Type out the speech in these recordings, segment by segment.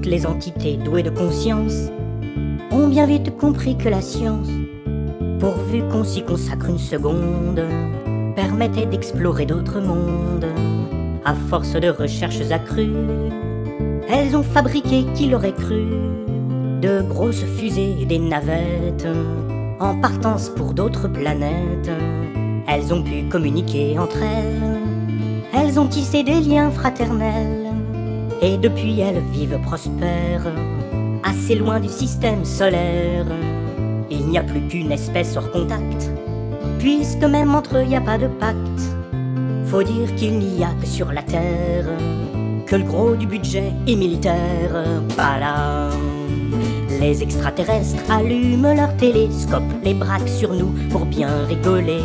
toutes les entités douées de conscience ont bien vite compris que la science, pourvu qu'on s'y consacre une seconde, permettait d'explorer d'autres mondes. À force de recherches accrues, elles ont fabriqué, qui l'aurait cru, de grosses fusées et des navettes en partance pour d'autres planètes. Elles ont pu communiquer entre elles, elles ont tissé des liens fraternels, et depuis elles vivent prospères, assez loin du système solaire. Il n'y a plus qu'une espèce hors contact, puisque même entre eux y a pas de pacte. Faut dire qu'il n'y a que sur la Terre que le gros du budget est militaire. Voilà. Les extraterrestres allument leurs télescopes, les braquent sur nous pour bien rigoler.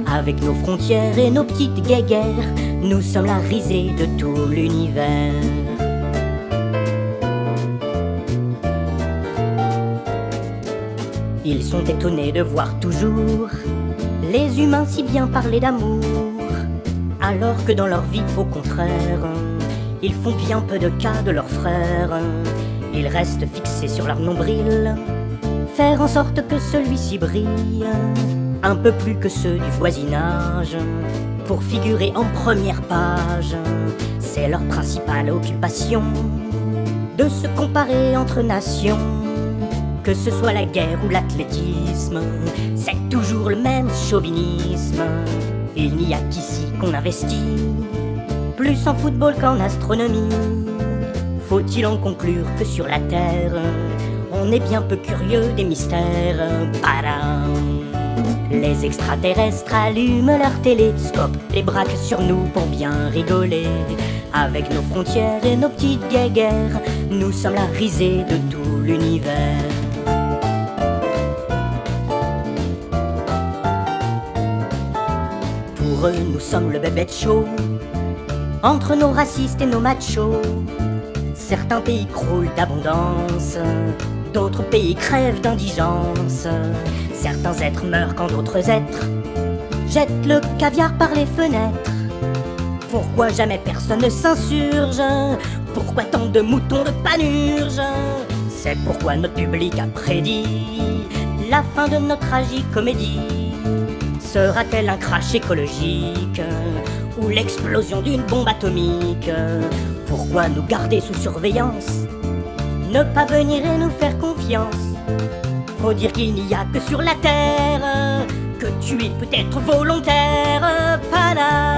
Avec nos frontières et nos petites guéguerres, nous sommes la risée de tout l'univers. Ils sont étonnés de voir toujours les humains si bien parler d'amour, alors que dans leur vie, au contraire, ils font bien peu de cas de leurs frères. Ils restent fixés sur leur nombril, faire en sorte que celui-ci brille un peu plus que ceux du voisinage, pour figurer en première page. C'est leur principale occupation, de se comparer entre nations. Que ce soit la guerre ou l'athlétisme, c'est toujours le même chauvinisme. Il n'y a qu'ici qu'on investit plus en football qu'en astronomie. Faut-il en conclure que sur la Terre, on est bien peu curieux des mystères. Padam. Les extraterrestres allument leurs télescopes, les braquent sur nous pour bien rigoler. Avec nos frontières et nos petites guéguerres, nous sommes la risée de tout l'univers. Pour eux, nous sommes le bébé de show, entre nos racistes et nos machos. Certains pays croulent d'abondance, d'autres pays crèvent d'indigence. Certains êtres meurent quand d'autres êtres jettent le caviar par les fenêtres. Pourquoi jamais personne ne s'insurge? Pourquoi tant de moutons de panurge? C'est pourquoi notre public a prédit la fin de notre tragicomédie. Sera-t-elle un crash écologique ou l'explosion d'une bombe atomique? Pourquoi nous garder sous surveillance? Ne pas venir et nous faire confiance. Faut dire qu'il n'y a que sur la Terre que tuer peut être volontaire. Pada.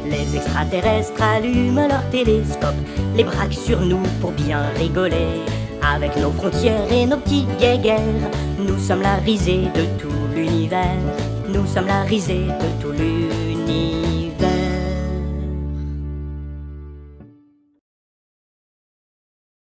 Les extraterrestres allument leurs télescopes, les braquent sur nous pour bien rigoler. Avec nos frontières et nos petites guéguerres, nous sommes la risée de tout l'univers. Nous sommes la risée de tout l'univers.